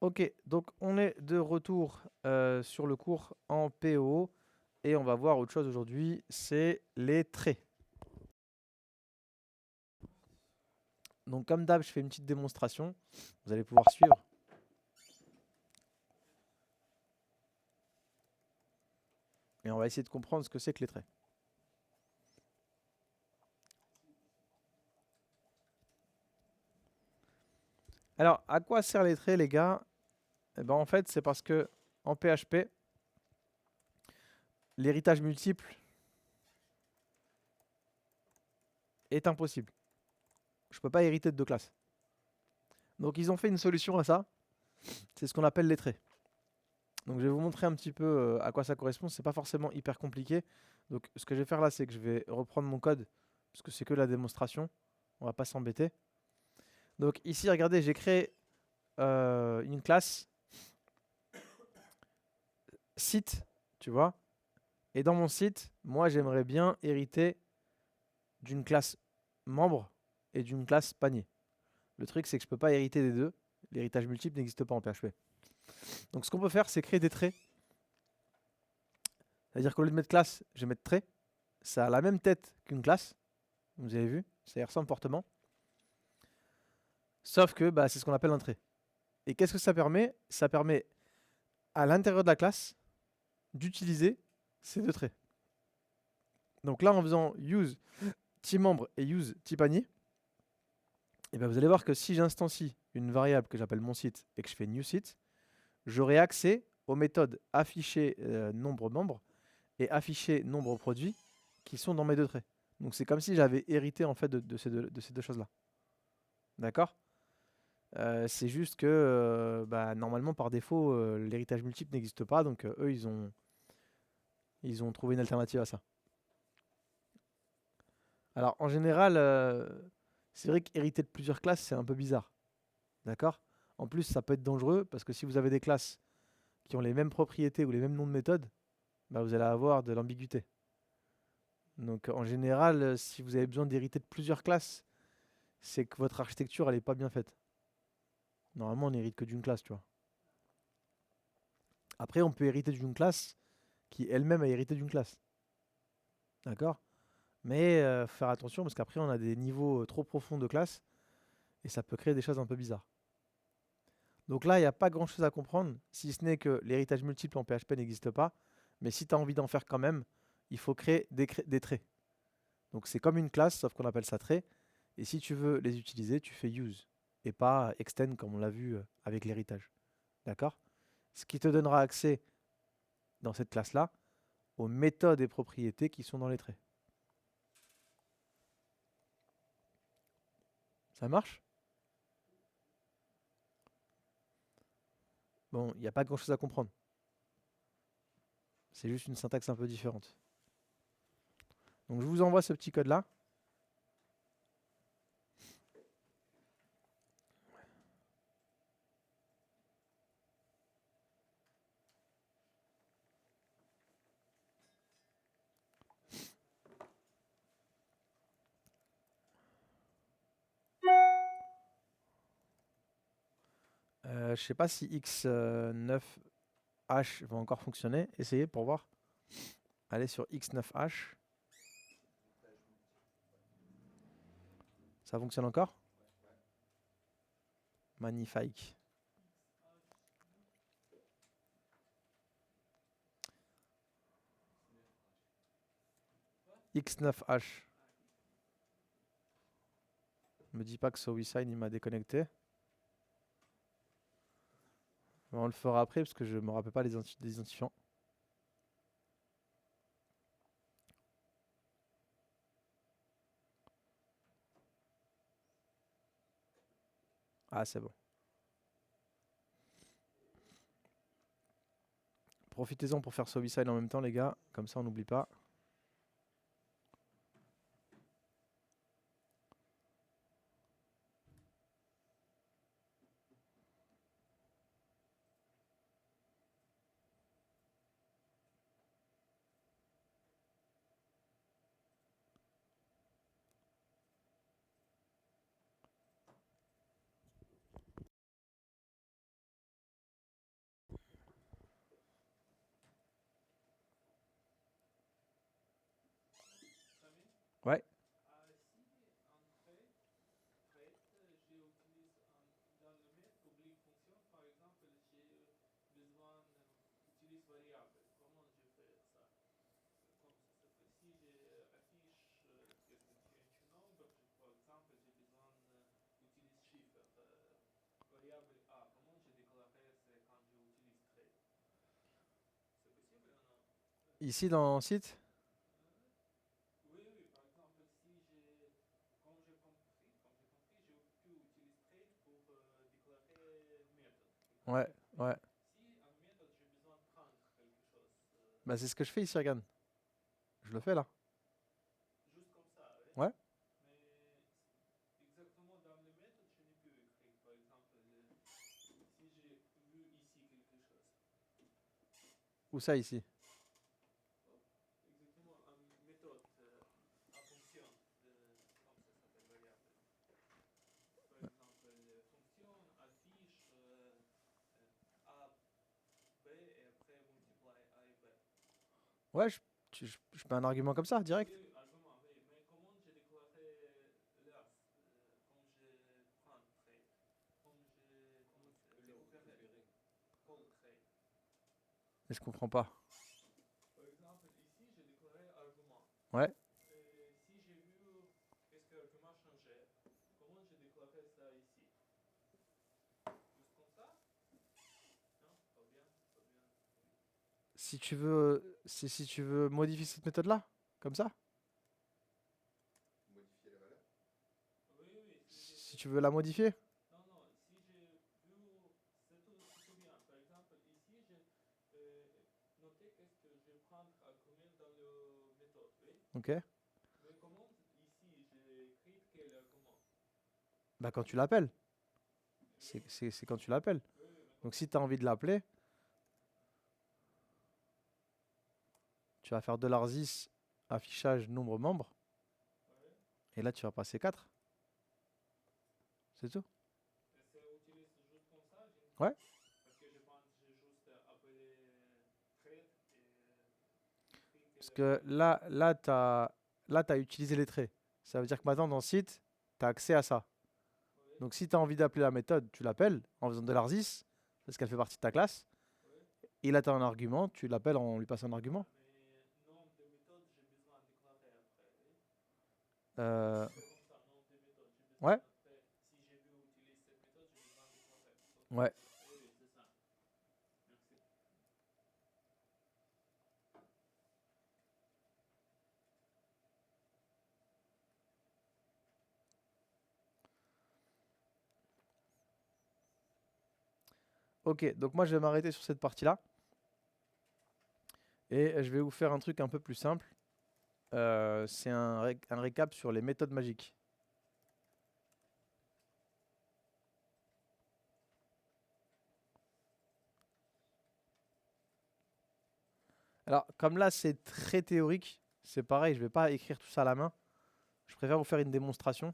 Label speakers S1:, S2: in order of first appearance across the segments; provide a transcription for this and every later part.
S1: Ok, donc on est de retour sur le cours en PO et on va voir autre chose aujourd'hui, c'est les traits. Donc comme d'hab, je fais une petite démonstration, vous allez pouvoir suivre. Et on va essayer de comprendre ce que c'est que les traits. Alors, à quoi servent les traits, les gars? Eh ben, en fait, c'est parce que en PHP, l'héritage multiple est impossible. Je ne peux pas hériter de deux classes. Donc ils ont fait une solution à ça, c'est ce qu'on appelle les traits. Donc je vais vous montrer un petit peu à quoi ça correspond, c'est pas forcément hyper compliqué. Donc ce que je vais faire là, c'est que je vais reprendre mon code, parce que c'est que la démonstration, on va pas s'embêter. Donc ici, regardez, j'ai créé une classe site, tu vois. Et dans mon site, moi j'aimerais bien hériter d'une classe membre et d'une classe panier. Le truc, c'est que je peux pas hériter des deux. L'héritage multiple n'existe pas en PHP. Donc ce qu'on peut faire, c'est créer des traits. C'est-à-dire qu'au lieu de mettre classe, je vais mettre trait. Ça a la même tête qu'une classe. Vous avez vu, ça y ressemble fortement. Sauf que bah, c'est ce qu'on appelle un trait. Et qu'est-ce que ça permet? Ça permet à l'intérieur de la classe d'utiliser ces deux traits. Donc là, en faisant use membre et use panier, et ben vous allez voir que si j'instancie une variable que j'appelle mon site et que je fais new site, j'aurai accès aux méthodes afficher nombre membre et afficher nombre produit qui sont dans mes deux traits. Donc c'est comme si j'avais hérité en fait de ces deux choses-là. D'accord? C'est juste que bah, normalement par défaut l'héritage multiple n'existe pas, donc eux ils ont trouvé une alternative à ça. Alors en général, c'est vrai qu'hériter de plusieurs classes c'est un peu bizarre. D'accord? En plus ça peut être dangereux parce que si vous avez des classes qui ont les mêmes propriétés ou les mêmes noms de méthodes, bah, vous allez avoir de l'ambiguïté. Donc en général, si vous avez besoin d'hériter de plusieurs classes, c'est que votre architecture elle est pas bien faite. Normalement on hérite que d'une classe, tu vois. Après on peut hériter d'une classe qui elle-même a hérité d'une classe. D'accord? Mais faut faire attention parce qu'après on a des niveaux trop profonds de classe et ça peut créer des choses un peu bizarres. Donc là, il n'y a pas grand-chose à comprendre, si ce n'est que l'héritage multiple en PHP n'existe pas. Mais si tu as envie d'en faire quand même, il faut créer des traits. Donc c'est comme une classe, sauf qu'on appelle ça trait. Et si tu veux les utiliser, tu fais use et pas extend comme on l'a vu avec l'héritage. D'accord? Ce qui te donnera accès dans cette classe-là aux méthodes et propriétés qui sont dans les traits. Ça marche? Bon, il n'y a pas grand-chose à comprendre. C'est juste une syntaxe un peu différente. Donc je vous envoie ce petit code-là. Je sais pas si X9H va encore fonctionner. Essayez pour voir. Allez sur X9H. Ça fonctionne encore? Magnifique. X9H. Me dis pas que SoWeSign il m'a déconnecté. On le fera après parce que je me rappelle pas des identifiants. Ah, c'est bon. Profitez-en pour faire SoWeSign en même temps, les gars. Comme ça, on n'oublie pas. Ouais. Ici dans site. Ouais, ouais. Bah c'est ce que je fais ici, regarde. Je le fais là. Ouais. Où ça ici? Ouais, je fais un argument comme ça, direct. Mais je comprends pas. Ouais. Si tu veux modifier cette méthode-là, comme ça, si tu veux la modifier, ok. Bah quand tu l'appelles, c'est quand tu l'appelles. Donc si tu as envie de l'appeler, tu vas faire $is affichage nombre membre, et là tu vas passer 4. C'est tout. Ouais. Parce que là, t'as utilisé les traits. Ça veut dire que maintenant, dans le site, tu as accès à ça. Donc, si tu as envie d'appeler la méthode, tu l'appelles en faisant $is, parce qu'elle fait partie de ta classe. Et là, tu as un argument, tu l'appelles en lui passant un argument. Euh, ouais, ouais. Ok, donc moi, je vais m'arrêter sur cette partie-là. Et je vais vous faire un truc un peu plus simple. C'est un récap sur les méthodes magiques. Alors, comme là, c'est très théorique, c'est pareil, je vais pas écrire tout ça à la main. Je préfère vous faire une démonstration.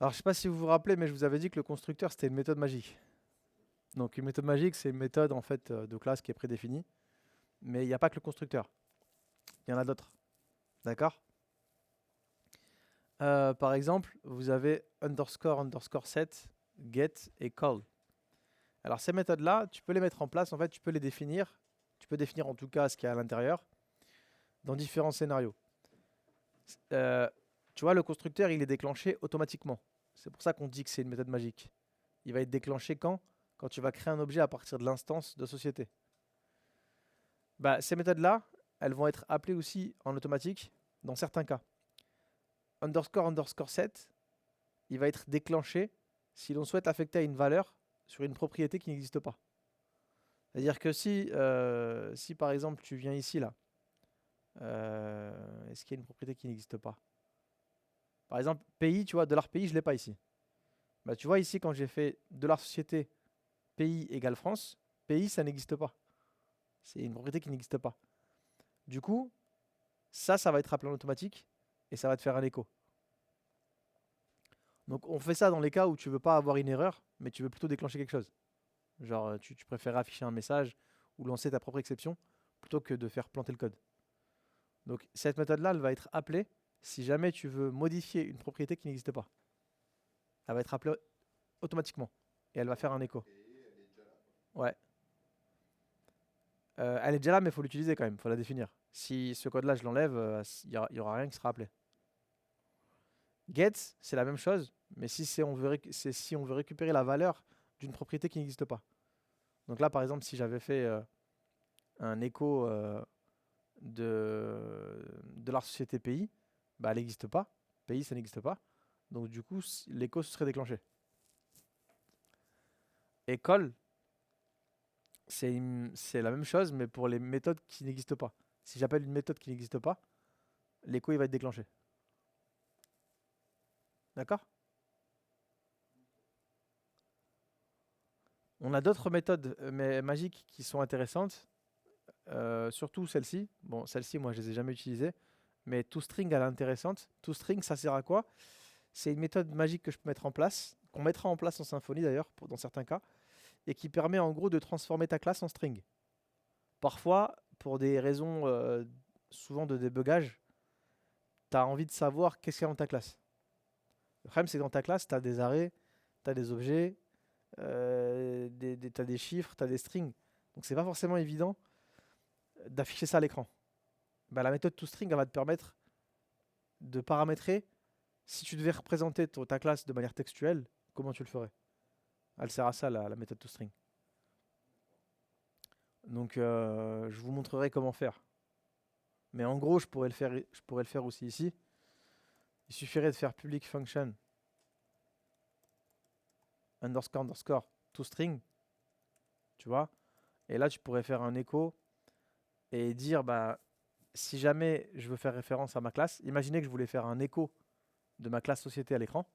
S1: Alors, je sais pas si vous vous rappelez, mais je vous avais dit que le constructeur, c'était une méthode magique. Donc, une méthode magique, c'est une méthode en fait de classe qui est prédéfinie. Mais il n'y a pas que le constructeur. Il y en a d'autres. D'accord. Par exemple, vous avez underscore, underscore set, get et call. Alors, ces méthodes-là, tu peux les mettre en place. En fait, tu peux les définir. Tu peux définir en tout cas ce qu'il y a à l'intérieur dans différents scénarios. Euh, Tu vois, le constructeur, il est déclenché automatiquement. C'est pour ça qu'on dit que c'est une méthode magique. Il va être déclenché quand? Quand tu vas créer un objet à partir de l'instance de société. Bah, ces méthodes-là, elles vont être appelées aussi en automatique dans certains cas. Underscore underscore set, il va être déclenché si l'on souhaite affecter à une valeur sur une propriété qui n'existe pas. C'est-à-dire que si par exemple tu viens ici là, est-ce qu'il y a une propriété qui n'existe pas? Par exemple, pays, tu vois, $pays, je ne l'ai pas ici. Bah, tu vois ici quand j'ai fait $société pays égale France, pays ça n'existe pas. C'est une propriété qui n'existe pas. Du coup, ça va être appelé en automatique et ça va te faire un écho. Donc on fait ça dans les cas où tu veux pas avoir une erreur, mais tu veux plutôt déclencher quelque chose. Genre tu préfères afficher un message ou lancer ta propre exception plutôt que de faire planter le code. Donc cette méthode-là, elle va être appelée si jamais tu veux modifier une propriété qui n'existe pas. Elle va être appelée automatiquement et elle va faire un écho. Ouais. Elle est déjà là, mais il faut l'utiliser quand même, il faut la définir. Si ce code-là, je l'enlève, il y aura rien qui sera appelé. Get, c'est la même chose, mais si on veut récupérer la valeur d'une propriété qui n'existe pas. Donc là, par exemple, si j'avais fait un écho de la société pays, bah, elle n'existe pas. Pays, ça n'existe pas. Donc du coup, l'écho se serait déclenché. École, c'est la même chose, mais pour les méthodes qui n'existent pas. Si j'appelle une méthode qui n'existe pas, l'écho il va être déclenché. D'accord? On a d'autres méthodes mais magiques qui sont intéressantes, surtout celle-ci. Bon, celle-ci, moi, je les ai jamais utilisées, mais toString, elle est intéressante. toString, ça sert à quoi? C'est une méthode magique que je peux mettre en place, qu'on mettra en place en Symfony d'ailleurs, dans certains cas, et qui permet en gros de transformer ta classe en string. Parfois, pour des raisons souvent de débugage, tu as envie de savoir qu'est-ce qu'il y a dans ta classe. Le problème, c'est que dans ta classe, tu as des arrêts, tu as des objets, tu as des chiffres, tu as des strings. Donc, c'est pas forcément évident d'afficher ça à l'écran. Bah, la méthode toString, elle va te permettre de paramétrer. Si tu devais représenter ta classe de manière textuelle, comment tu le ferais? Elle sert à ça, la méthode toString. Donc, je vous montrerai comment faire. Mais en gros, je pourrais le faire aussi ici. Il suffirait de faire public function underscore toString, tu vois. Et là, tu pourrais faire un écho et dire, bah, si jamais je veux faire référence à ma classe, imaginez que je voulais faire un écho de ma classe société à l'écran.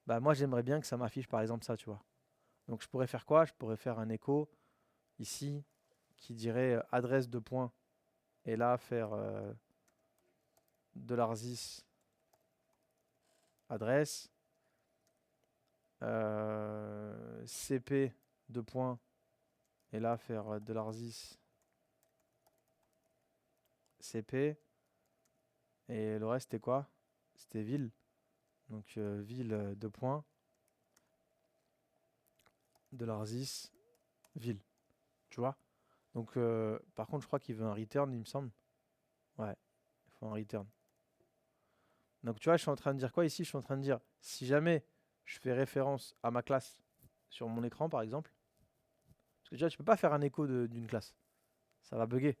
S1: Bah, moi, j'aimerais bien que ça m'affiche par exemple ça, tu vois. Donc, je pourrais faire quoi? Je pourrais faire un écho ici qui dirait adresse de point et là faire $10 adresse cp de point et là faire $10 cp et le reste c'était quoi? C'était ville. Donc ville de point $10 ville. Tu vois? Donc par contre je crois qu'il veut un return il me semble. Ouais, il faut un return. Donc tu vois, je suis en train de dire quoi ici? Je suis en train de dire si jamais je fais référence à ma classe sur mon écran par exemple, parce que déjà tu peux pas faire un écho d'une classe. Ça va bugger.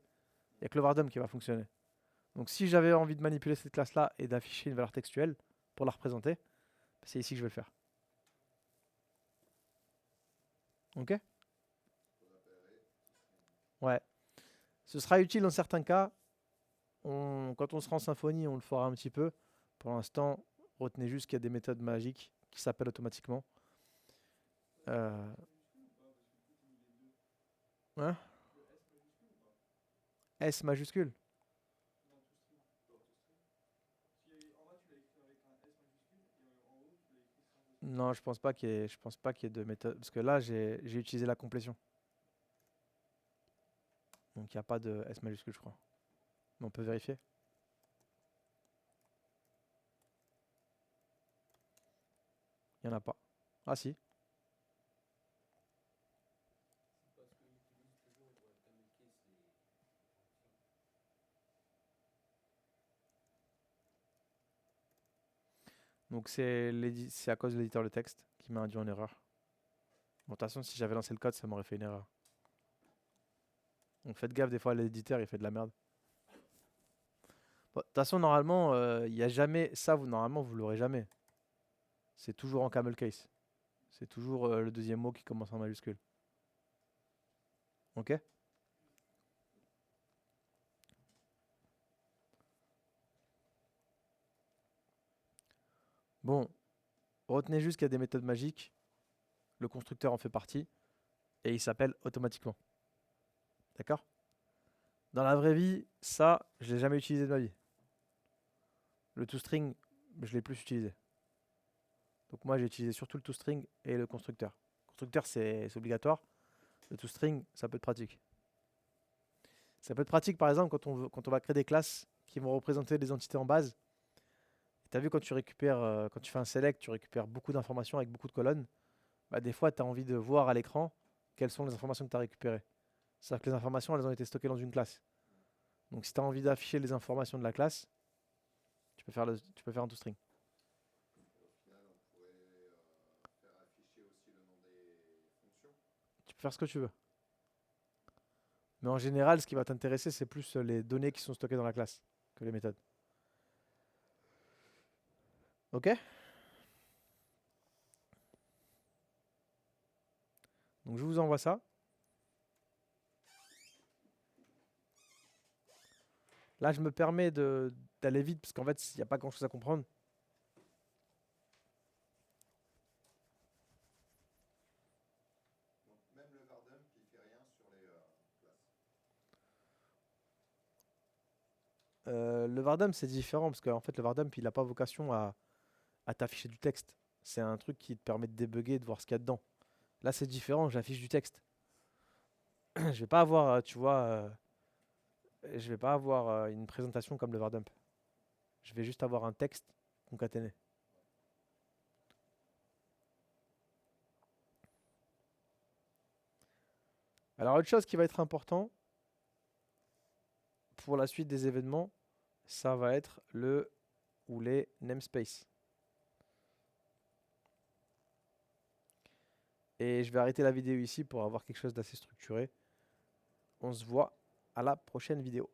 S1: Il n'y a que le Vardom qui va fonctionner. Donc si j'avais envie de manipuler cette classe-là et d'afficher une valeur textuelle pour la représenter, c'est ici que je vais le faire. Ok? Ouais. Ce sera utile dans certains cas. Quand on sera en Symfony, on le fera un petit peu. Pour l'instant, retenez juste qu'il y a des méthodes magiques qui s'appellent automatiquement. Hein? S majuscule? Non, je pense pas qu'il y ait de méthode. Parce que là, j'ai utilisé la complétion. Donc il n'y a pas de S majuscule, je crois. Mais on peut vérifier. Il n'y en a pas. Ah si. Donc c'est à cause de l'éditeur de texte qui m'a induit en erreur. Bon, de toute façon, si j'avais lancé le code, ça m'aurait fait une erreur. Donc faites gaffe, des fois l'éditeur il fait de la merde. Bon, de toute façon, normalement, il n'y a jamais. Ça, normalement, vous l'aurez jamais. C'est toujours en camel case. C'est toujours le deuxième mot qui commence en majuscule. Ok? Bon, retenez juste qu'il y a des méthodes magiques. Le constructeur en fait partie. Et il s'appelle automatiquement. D'accord? Dans la vraie vie, ça, je l'ai jamais utilisé de ma vie. Le toString, je l'ai plus utilisé. Donc moi, j'ai utilisé surtout le toString et le constructeur. Le constructeur, c'est obligatoire. Le toString, ça peut être pratique. Ça peut être pratique, par exemple, quand on va créer des classes qui vont représenter des entités en base. Tu as vu, quand tu récupères, quand tu fais un select, tu récupères beaucoup d'informations avec beaucoup de colonnes. Bah, des fois, tu as envie de voir à l'écran quelles sont les informations que tu as récupérées. C'est-à-dire que les informations, elles ont été stockées dans une classe. Donc si tu as envie d'afficher les informations de la classe, tu peux faire un toString.
S2: Au final, on pourrait faire afficher aussi le nom des fonctions.
S1: Tu peux faire ce que tu veux. Mais en général, ce qui va t'intéresser, c'est plus les données qui sont stockées dans la classe que les méthodes. Ok? Donc je vous envoie ça. Là, je me permets d'aller vite parce qu'en fait, il n'y a pas grand-chose à comprendre.
S2: Donc même le vardump, il fait rien sur les classes.
S1: Le Vardump, c'est différent parce qu'en fait, le Vardump, il n'a pas vocation à t'afficher du texte. C'est un truc qui te permet de débugger, de voir ce qu'il y a dedans. Là, c'est différent, j'affiche du texte. Je vais pas avoir, tu vois, je vais pas avoir une présentation comme le Vardump. Je vais juste avoir un texte concaténé. Alors, autre chose qui va être important pour la suite des événements, ça va être le ou les namespaces. Et je vais arrêter la vidéo ici pour avoir quelque chose d'assez structuré. On se voit à la prochaine vidéo.